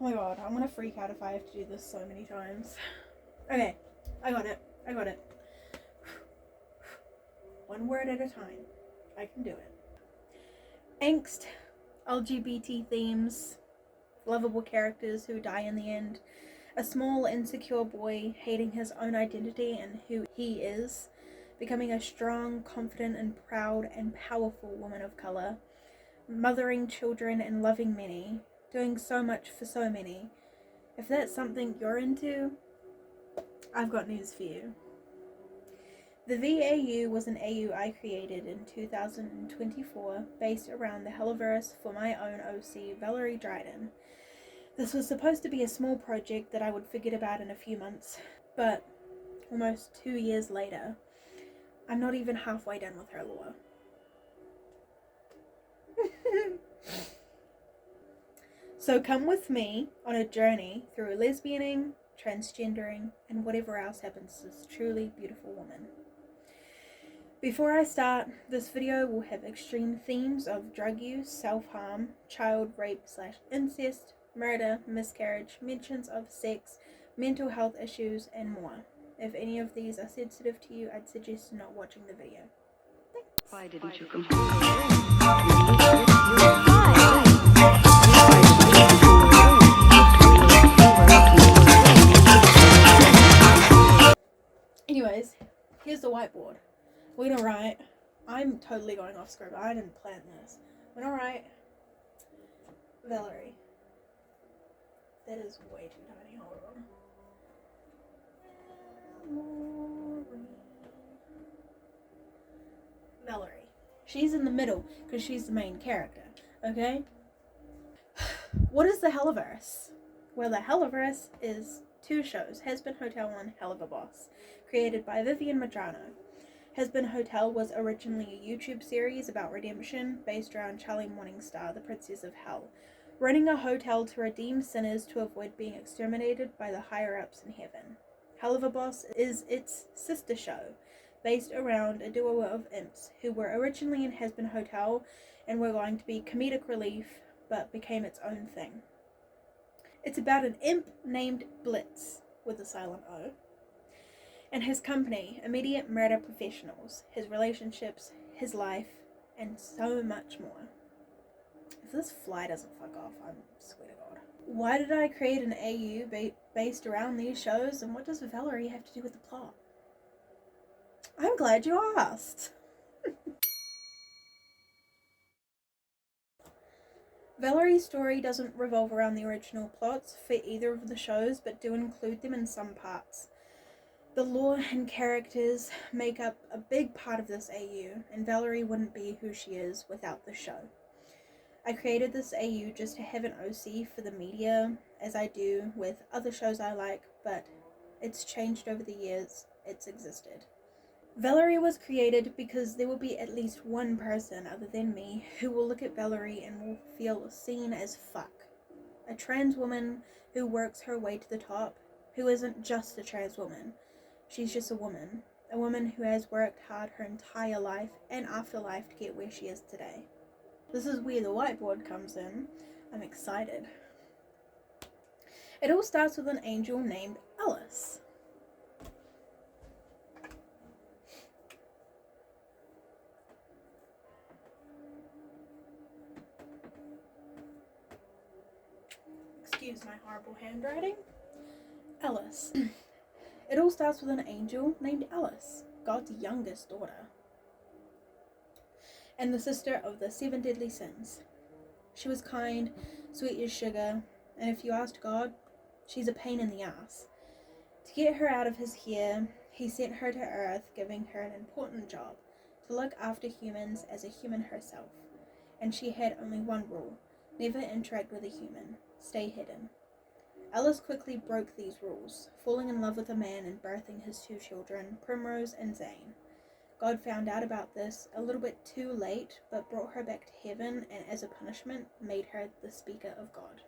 Oh my god, I'm gonna freak out if I have to do this so many times. Okay, I got it. One word at a time. I can do it. Angst, LGBT themes, lovable characters who die in the end, a small insecure boy hating his own identity and who he is, becoming a strong, confident and proud and powerful woman of colour, mothering children and loving many, doing so much for so many. If that's something you're into, I've got news for you. The VAU was an AU I created in 2024 based around the Helliverse for my own OC, Valerie Dryden. This was supposed to be a small project that I would forget about in a few months, but almost 2 years later, I'm not even halfway done with her lore. So come with me on a journey through lesbianing, transgendering, and whatever else happens to this truly beautiful woman. Before I start, this video will have extreme themes of drug use, self-harm, child rape/incest, murder, miscarriage, mentions of sex, mental health issues, and more. If any of these are sensitive to you, I'd suggest not watching the video. Thanks. Why didn't you comply? Anyways, here's the whiteboard. We're gonna write. I'm totally going off script. I didn't plan this. We're gonna write Valerie. That is way too tiny. Hold on. Valerie. She's in the middle because she's the main character. Okay? What is the Helliverse? Well, the Helliverse is 2 shows, Husband Hotel and Hell of a Boss, created by Vivian Madrano. Husband Hotel was originally a YouTube series about redemption based around Charlie Morningstar, the Princess of Hell, running a hotel to redeem sinners to avoid being exterminated by the higher-ups in heaven. Hell of a Boss is its sister show, based around a duo of imps who were originally in Husband Hotel and were going to be comedic relief, but became its own thing. It's about an imp named Blitz, with a silent O, and his company, immediate murder professionals, his relationships, his life, and so much more. If this fly doesn't fuck off, I swear to God. Why did I create an AU based around these shows, and what does Valerie have to do with the plot? I'm glad you asked. Valerie's story doesn't revolve around the original plots for either of the shows, but do include them in some parts. The lore and characters make up a big part of this AU, and Valerie wouldn't be who she is without the show. I created this AU just to have an OC for the media, as I do with other shows I like, but it's changed over the years it's existed. Valerie was created because there will be at least one person other than me who will look at Valerie and will feel seen as fuck. A trans woman who works her way to the top, who isn't just a trans woman. She's just a woman who has worked hard her entire life and afterlife to get where she is today. This is where the whiteboard comes in. I'm excited. It all starts with an angel named Alice. Excuse my horrible handwriting. Alice. It all starts with an angel named Alice, God's youngest daughter, and the sister of the 7 deadly sins. She was kind, sweet as sugar, and if you asked God, she's a pain in the ass. To get her out of his hair, he sent her to Earth, giving her an important job, to look after humans as a human herself. And she had only one rule: never interact with a human, stay hidden. Alice quickly broke these rules, falling in love with a man and birthing his 2 children, Primrose and Zane. God found out about this a little bit too late, but brought her back to heaven, and as a punishment, made her the speaker of God.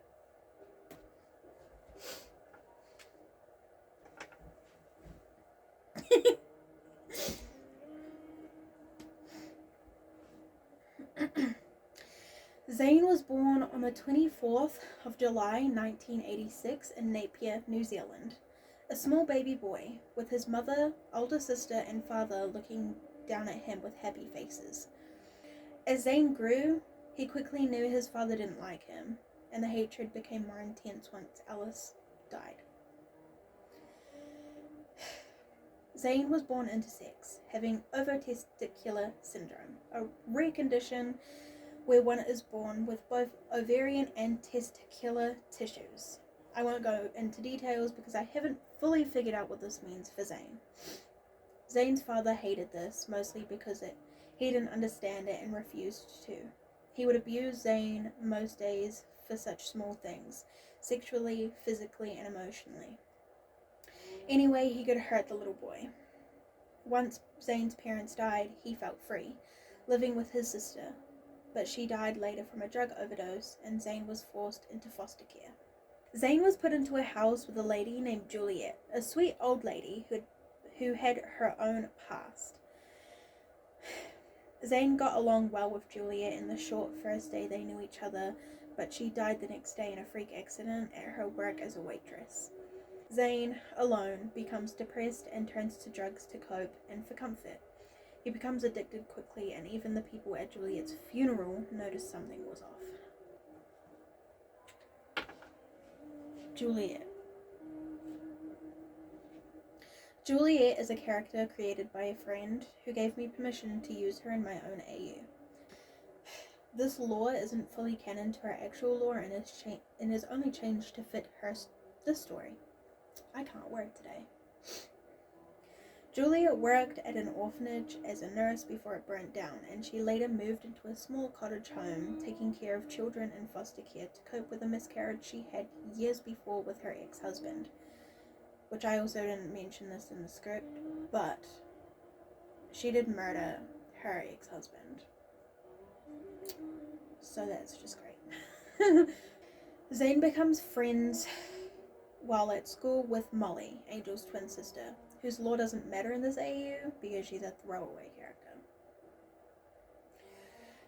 Zane was born on the 24th of July 1986 in Napier, New Zealand. A small baby boy, with his mother, older sister, and father looking down at him with happy faces. As Zane grew, he quickly knew his father didn't like him, and the hatred became more intense once Alice died. Zane was born intersex, having ovotesticular syndrome, a rare condition where one is born with both ovarian and testicular tissues. I won't go into details because I haven't fully figured out what this means for Zane. Zane's father hated this, mostly because he didn't understand it and refused to. He would abuse Zane most days for such small things, sexually, physically, and emotionally. Any way he could hurt the little boy. Once Zane's parents died, he felt free, living with his sister, but she died later from a drug overdose, and Zane was forced into foster care. Zane was put into a house with a lady named Juliet, a sweet old lady who had her own past. Zane got along well with Juliet in the short first day they knew each other, but she died the next day in a freak accident at her work as a waitress. Zane, alone, becomes depressed and turns to drugs to cope and for comfort. He becomes addicted quickly, and even the people at Juliet's funeral noticed something was off. Juliet. Juliet is a character created by a friend who gave me permission to use her in my own AU. This lore isn't fully canon to her actual lore and is only changed to fit this story. I can't word today. Juliet worked at an orphanage as a nurse before it burnt down, and she later moved into a small cottage home, taking care of children in foster care to cope with a miscarriage she had years before with her ex-husband. Which I also didn't mention this in the script, but she did murder her ex-husband. So that's just great. Zane becomes friends while at school with Molly, Angel's twin sister, whose lore doesn't matter in this AU because she's a throwaway character.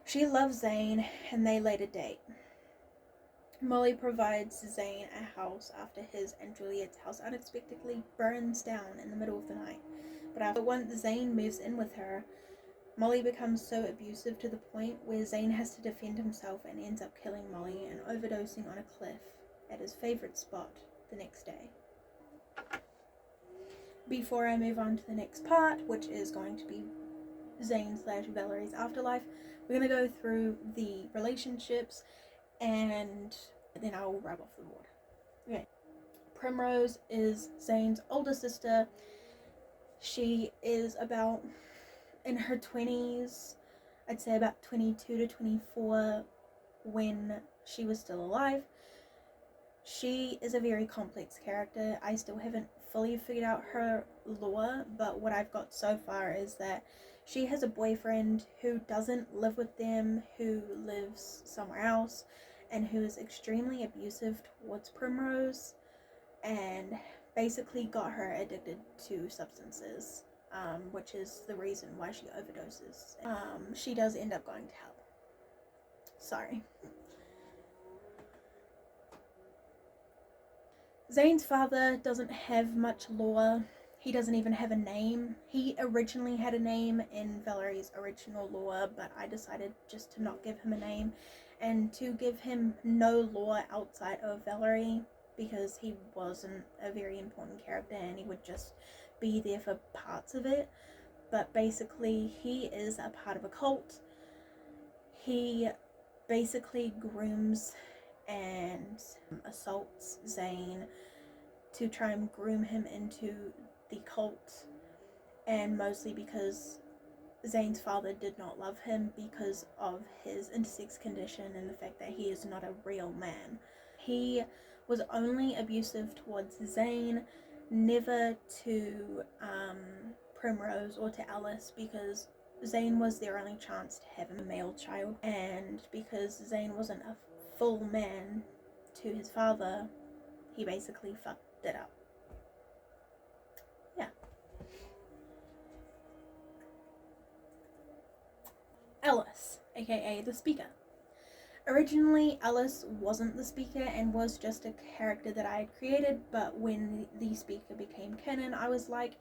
She loves Zane, and they later date. Molly provides Zane a house after his and Juliet's house unexpectedly burns down in the middle of the night. But once Zane moves in with her, Molly becomes so abusive to the point where Zane has to defend himself and ends up killing Molly and overdosing on a cliff at his favorite spot the next day. Before I move on to the next part, which is going to be Zane/Valerie's afterlife, we're going to go through the relationships and then I'll rub off the board. Okay. Primrose is Zane's older sister. She is about in her 20s, I'd say about 22 to 24 when she was still alive. She is a very complex character. I still haven't fully figured out her lore, but what I've got so far is that she has a boyfriend who doesn't live with them, who lives somewhere else, and who is extremely abusive towards Primrose and basically got her addicted to substances, which is the reason why she overdoses. She does end up going to hell. Sorry. Zane's father doesn't have much lore. He doesn't even have a name. He originally had a name in Valerie's original lore, but I decided just to not give him a name and to give him no lore outside of Valerie because he wasn't a very important character and he would just be there for parts of it. But basically, he is a part of a cult. He basically grooms and assaults Zane to try and groom him into the cult, and mostly because Zane's father did not love him because of his intersex condition and the fact that he is not a real man. He was only abusive towards Zane, never to Primrose or to Alice, because Zane was their only chance to have a male child, and because Zane wasn't a full man to his father, he basically fucked it up. Yeah. Alice, aka the Speaker. Originally, Alice wasn't the speaker and was just a character that I had created, but when the speaker became canon, I was like,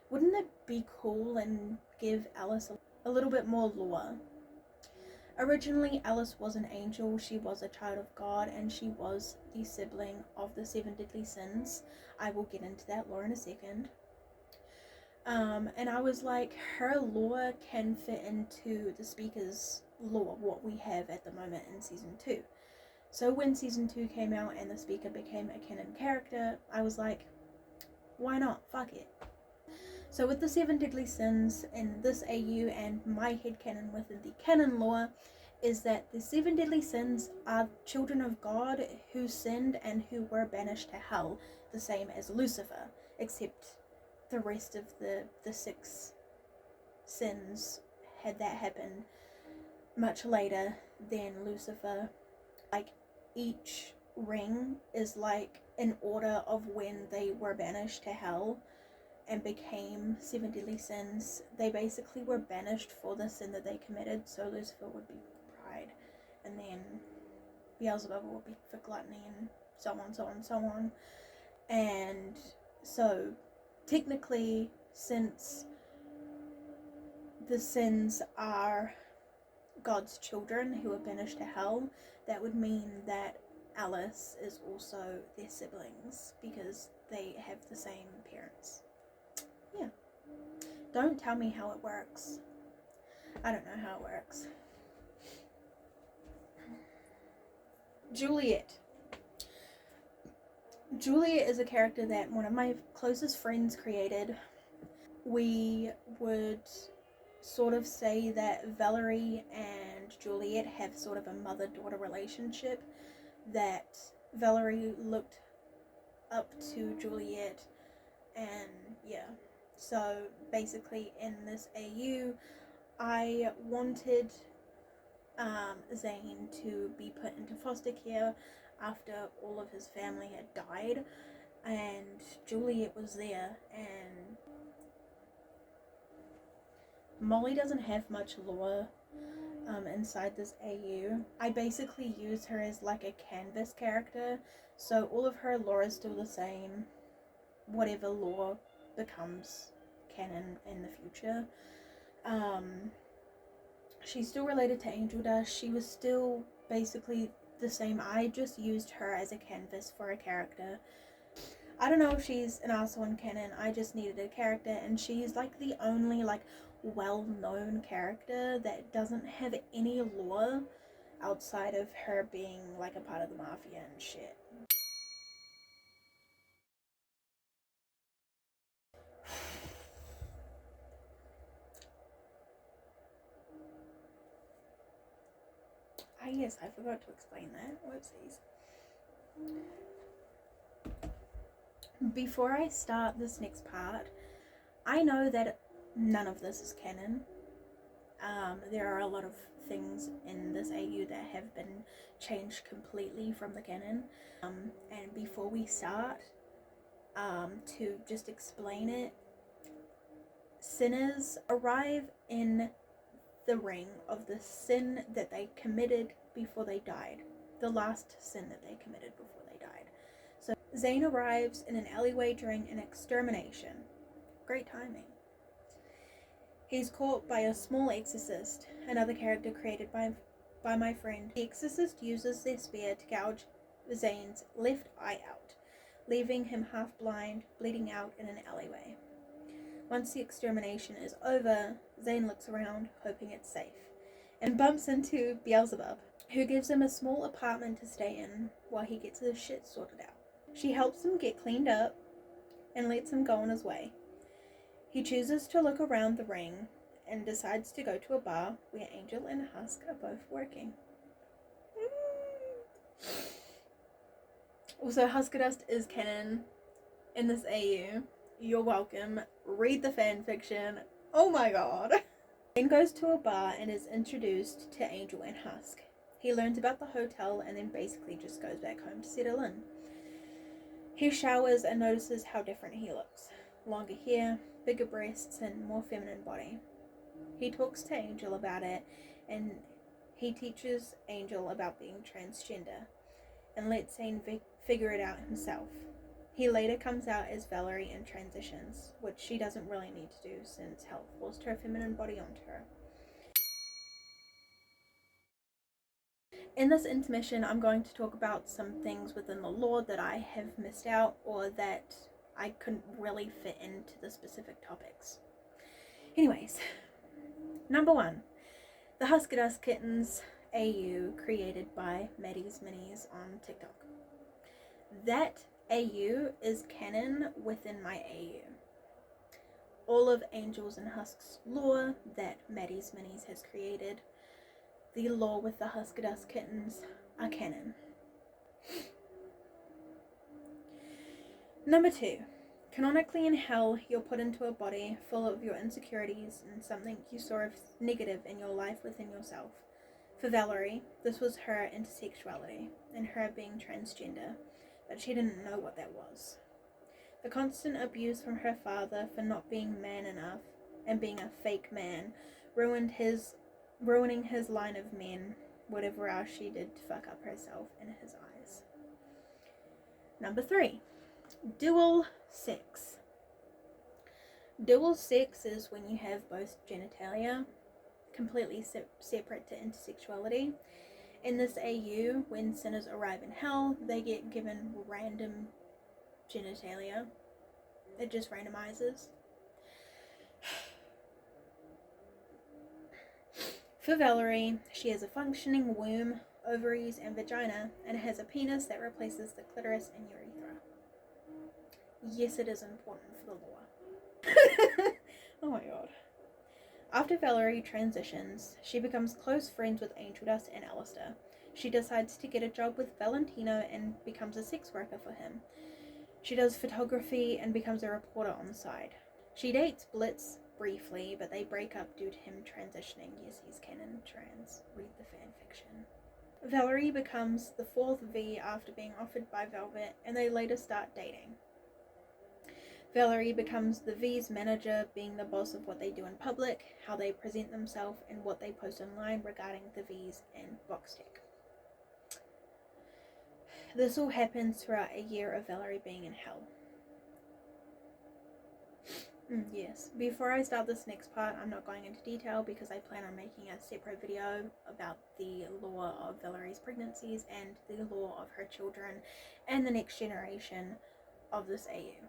wouldn't it be cool and give Alice a little bit more lore? Originally, Alice was an angel, she was a child of God, and she was the sibling of the seven deadly sins. I will get into that lore in a second. And I was like, her lore can fit into the speaker's lore, what we have at the moment in season 2. So when season 2 came out and the speaker became a canon character, I was like, why not? Fuck it. So with the 7 deadly sins in this AU and my headcanon within the canon lore is that the 7 deadly sins are children of God who sinned and who were banished to hell, the same as Lucifer, except the rest of the 6 sins had that happen much later than Lucifer. Like, each ring is like in order of when they were banished to hell and became 7 deadly sins. They basically were banished for the sin that they committed. So Lucifer would be pride, and then Beelzebub would be for gluttony, and so on, so on, so on. And so technically, since the sins are God's children who are banished to hell, that would mean that Alice is also their siblings because they have the same parents. Yeah. Don't tell me how it works. I don't know how it works. Juliet. Juliet is a character that one of my closest friends created. We would sort of say that Valerie and Juliet have sort of a mother-daughter relationship, that Valerie looked up to Juliet, and yeah. So basically in this AU, I wanted Zane to be put into foster care after all of his family had died, and Juliet was there, and Molly doesn't have much lore inside this AU. I basically use her as like a canvas character, so all of her lore is still the same, whatever lore becomes canon in the future. She's still related to Angel Dust. She was still basically the same. I just used her as a canvas for a character. I don't know if she's an arsehole in canon. I just needed a character, and she's like the only like well-known character that doesn't have any lore outside of her being like a part of the mafia and shit. Yes, I forgot to explain that. Whoopsies. Before I start this next part, I know that none of this is canon. There are a lot of things in this AU that have been changed completely from the canon. And before we start, to just explain it, sinners arrive in the ring of the sin that they committed before they died. The last sin that they committed before they died. So Zane arrives in an alleyway during an extermination. Great timing. He's caught by a small exorcist, another character created by my friend. The exorcist uses their spear to gouge Zane's left eye out, leaving him half blind, bleeding out in an alleyway. Once the extermination is over, Zane looks around, hoping it's safe, and bumps into Beelzebub, who gives him a small apartment to stay in while he gets his shit sorted out. She helps him get cleaned up and lets him go on his way. He chooses to look around the ring and decides to go to a bar where Angel and Husk are both working. Also, Huskadust is canon in this AU. You're welcome. Read the fanfiction. Oh my god. Zane goes to a bar and is introduced to Angel and Husk. He learns about the hotel and then basically just goes back home to settle in. He showers and notices how different he looks. Longer hair, bigger breasts, and more feminine body. He talks to Angel about it, and He teaches Angel about being transgender and lets Zane figure it out himself. He later comes out as Valerie and transitions, which she doesn't really need to do since Hell forced her feminine body onto her. In this intermission, I'm going to talk about some things within the lore that I have missed out or that I couldn't really fit into the specific topics. Anyways, number 1, the Husker Du Kittens AU created by Maddie's Minis on TikTok. That AU is canon within my AU. All of Angels and Husks lore that Maddie's Minis has created, the lore with the Husker Du Kittens, are canon. Number 2, canonically in Hell, you're put into a body full of your insecurities and something you saw as negative in your life within yourself. For Valerie, this was her intersexuality and her being transgender, but she didn't know what that was. The constant abuse from her father for not being man enough and being a fake man ruining his line of men, whatever else she did to fuck up herself in his eyes. Number 3, dual sex. Dual sex is when you have both genitalia, completely separate to intersexuality. In this AU, when sinners arrive in Hell, they get given random genitalia. It just randomizes. For Valerie, she has a functioning womb, ovaries, and vagina, and has a penis that replaces the clitoris and urethra. Yes, it is important for the lore. Oh my god. After Valerie transitions, she becomes close friends with Angel Dust and Alistair. She decides to get a job with Valentino and becomes a sex worker for him. She does photography and becomes a reporter on the side. She dates Blitz briefly, but they break up due to him transitioning. Yes, he's canon trans. Read the fanfiction. Valerie becomes the 4th V after being offered by Velvet, and they later start dating. Valerie becomes the V's manager, being the boss of what they do in public, how they present themselves, and what they post online regarding the V's and Voxtech. This all happens throughout a year of Valerie being in Hell. Yes, before I start this next part, I'm not going into detail because I plan on making a separate video about the lore of Valerie's pregnancies and the lore of her children and the next generation of this AU.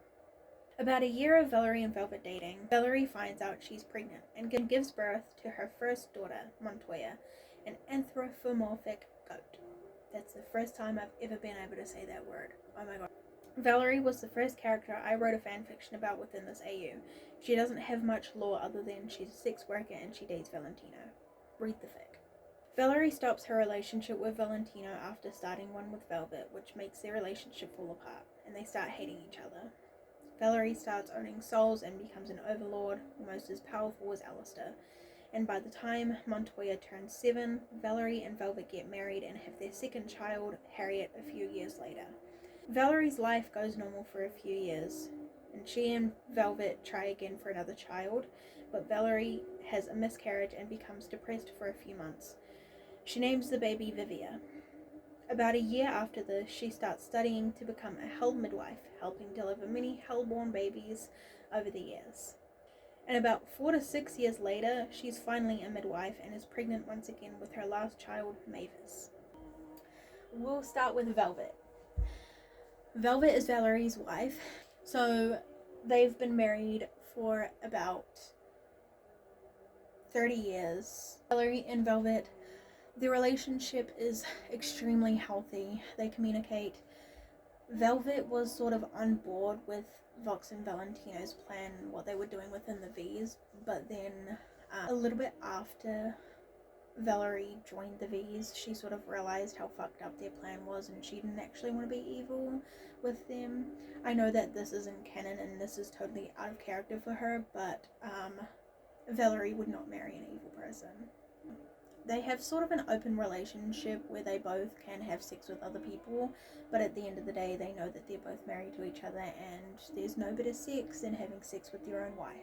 About a year of Valerie and Velvet dating, Valerie finds out she's pregnant and gives birth to her first daughter, Montoya, an anthropomorphic goat. That's the first time I've ever been able to say that word. Oh my god. Valerie was the first character I wrote a fanfiction about within this AU. She doesn't have much lore other than she's a sex worker and she dates Valentino. Read the fic. Valerie stops her relationship with Valentino after starting one with Velvet, which makes their relationship fall apart, and they start hating each other. Valerie starts owning souls and becomes an overlord, almost as powerful as Alistair. And by the time Montoya turns 7, Valerie and Velvet get married and have their second child, Harriet, a few years later. Valerie's life goes normal for a few years, and she and Velvet try again for another child, but Valerie has a miscarriage and becomes depressed for a few months. She names the baby Vivia. About a year after this, she starts studying to become a hell midwife, helping deliver many hellborn babies over the years. And about 4 to 6 years later, she's finally a midwife and is pregnant once again with her last child, Mavis. We'll start with Velvet. Velvet is Valerie's wife, so they've been married for about 30 years. Valerie and Velvet, their relationship is extremely healthy. They communicate. Velvet was sort of on board with Vox and Valentino's plan, what they were doing within the V's, but then a little bit after Valerie joined the V's, she sort of realized how fucked up their plan was and she didn't actually want to be evil with them. I know that this isn't canon and this is totally out of character for her, but Valerie would not marry an evil person. They have sort of an open relationship where they both can have sex with other people, but at the end of the day they know that they're both married to each other and there's no better sex than having sex with your own wife.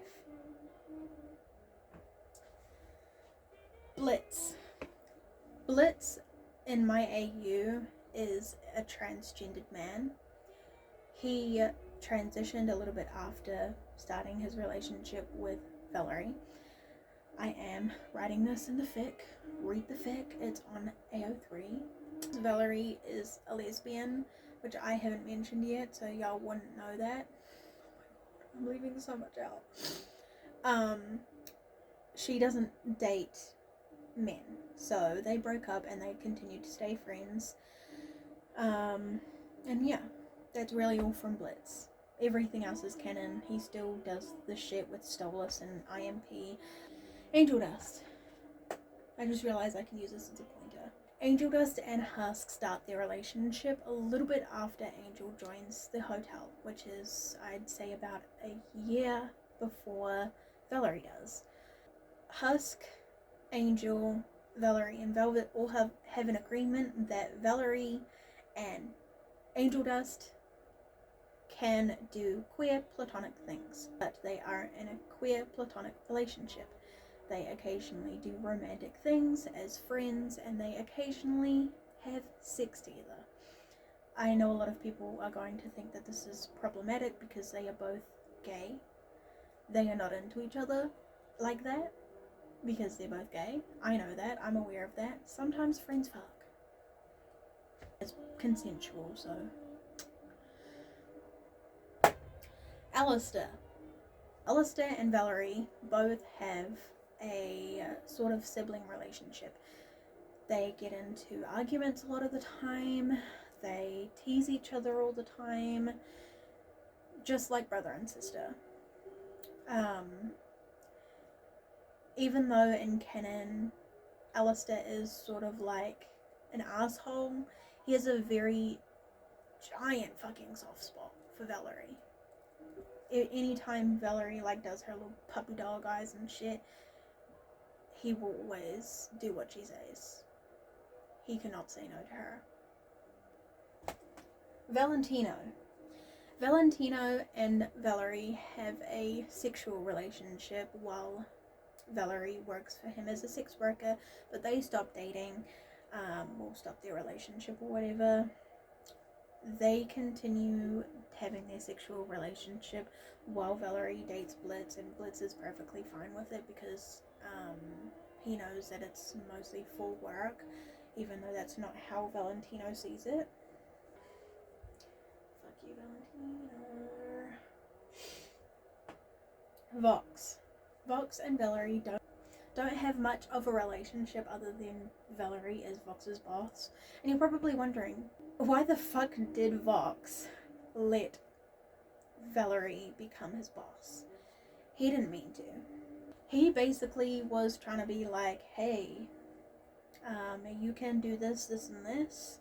Blitz. Blitz in my AU is a transgendered man. He transitioned a little bit after starting his relationship with Valerie. I am writing this in the fic. Read the fic. It's on AO3. Valerie is a lesbian, which I haven't mentioned yet, so y'all wouldn't know that. Oh my god, I'm leaving so much out. She doesn't date men, so they broke up and they continued to stay friends. And yeah, that's really all from Blitz. Everything else is canon. He still does the shit with Stolas and IMP. Angel Dust. I just realized I can use this as a pointer. Angel Dust and Husk start their relationship a little bit after Angel joins the hotel, which is, I'd say, about a year before Valerie does. Husk, Angel, Valerie, and Velvet all have an agreement that Valerie and Angel Dust can do queer platonic things, but they are in a queer platonic relationship. They occasionally do romantic things as friends, and they occasionally have sex together. I know a lot of people are going to think that this is problematic because they are both gay. They are not into each other like that because they're both gay. I know that. I'm aware of that. Sometimes friends fuck. It's consensual, so. Alistair and Valerie both have a sort of sibling relationship. They get into arguments a lot of the time. They tease each other all the time, just like brother and sister. Even though in canon Alistair is sort of like an asshole, he has a very giant fucking soft spot for Valerie. Anytime Valerie like does her little puppy dog eyes and shit, he will always do what she says. He cannot say no to her. Valentino and Valerie have a sexual relationship while Valerie works for him as a sex worker, but they stop dating, or stop their relationship or whatever. They continue having their sexual relationship while Valerie dates Blitz, and Blitz is perfectly fine with it because he knows that it's mostly for work, even though that's not how Valentino sees it. Fuck you, Valentino. Vox and Valerie don't have much of a relationship other than Valerie is Vox's boss. And you're probably wondering, why the fuck did Vox let Valerie become his boss? He didn't mean to. He basically was trying to be like, hey, you can do this, this, and this.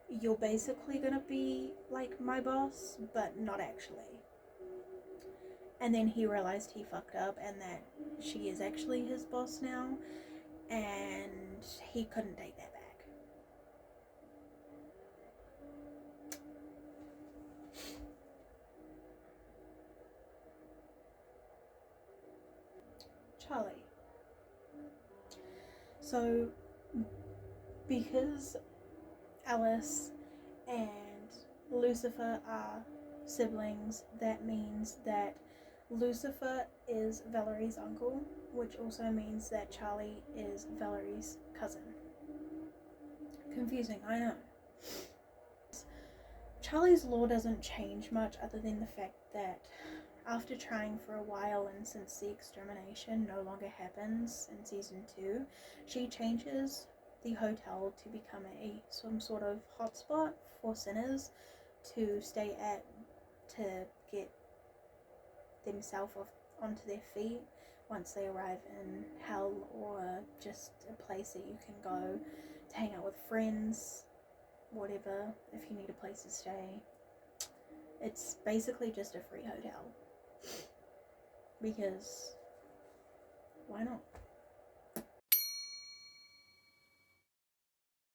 You're basically gonna be like my boss, but not actually. And then he realized he fucked up and that she is actually his boss now, and he couldn't take that back. Charlie. So, because Alice and Lucifer are siblings, that means that Lucifer is Valerie's uncle, which also means that Charlie is Valerie's cousin. Confusing, I know. Charlie's lore doesn't change much other than the fact that after trying for a while and since the extermination no longer happens in season 2, she changes the hotel to become some sort of hotspot for sinners to stay at, to get themselves onto their feet once they arrive in hell, or just a place that you can go to hang out with friends, whatever, if you need a place to stay. It's basically just a free hotel, because why not?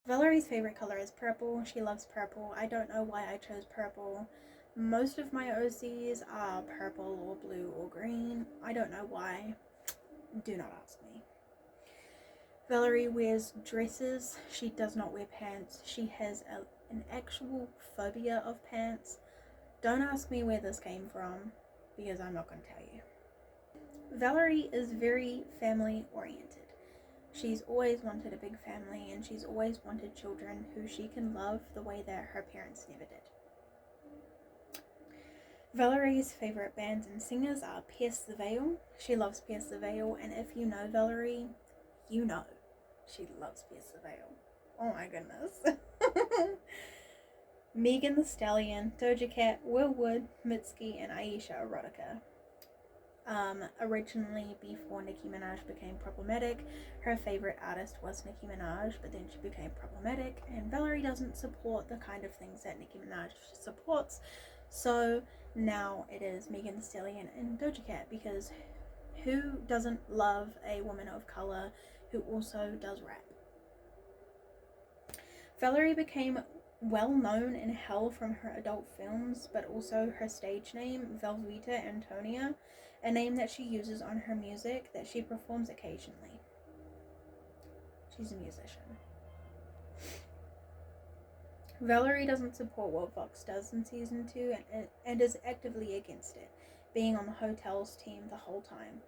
Valerie's favorite color is purple. She loves purple. I don't know why I chose purple. Most of my OCs are purple or blue or green. I don't know why. Do not ask me. Valerie wears dresses. She does not wear pants. She has an actual phobia of pants. Don't ask me where this came from because I'm not going to tell you. Valerie is very family oriented. She's always wanted a big family and she's always wanted children who she can love the way that her parents never did. Valerie's favourite bands and singers are Pierce the Veil. She loves Pierce the Veil, and if you know Valerie, you know she loves Pierce the Veil. Oh my goodness. Megan Thee Stallion, Doja Cat, Will Wood, Mitski, and Aisha Erotica. Originally, before Nicki Minaj became problematic, her favourite artist was Nicki Minaj, but then she became problematic, and Valerie doesn't support the kind of things that Nicki Minaj supports, so now it is Megan Thee Stallion and Doja Cat, because who doesn't love a woman of colour who also does rap? Valerie became well known in Hell from her adult films, but also her stage name, Velveeta Antonia, a name that she uses on her music that she performs occasionally. She's a musician. Valerie doesn't support what Vox does in season 2 and is actively against it, being on the Hotel's team the whole time,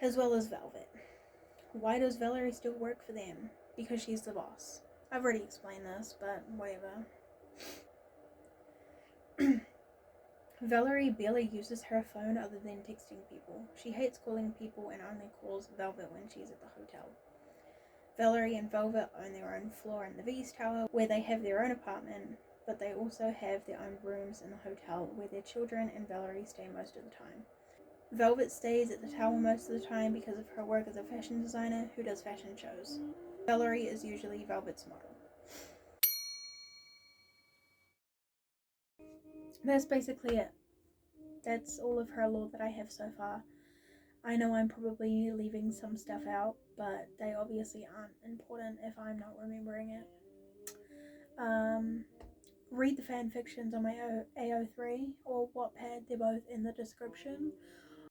as well as Velvet. Why does Valerie still work for them? Because she's the boss. I've already explained this, but whatever. Valerie barely uses her phone other than texting people. She hates calling people and only calls Velvet when she's at the hotel. Valerie and Velvet own their own floor in the V's Tower, where they have their own apartment, but they also have their own rooms in the hotel where their children and Valerie stay most of the time. Velvet stays at the tower most of the time because of her work as a fashion designer who does fashion shows. Valerie is usually Velvet's model. That's basically it. That's all of her lore that I have so far. I know I'm probably leaving some stuff out, but they obviously aren't important if I'm not remembering it. Read the fan fictions on my AO3 or Wattpad, they're both in the description.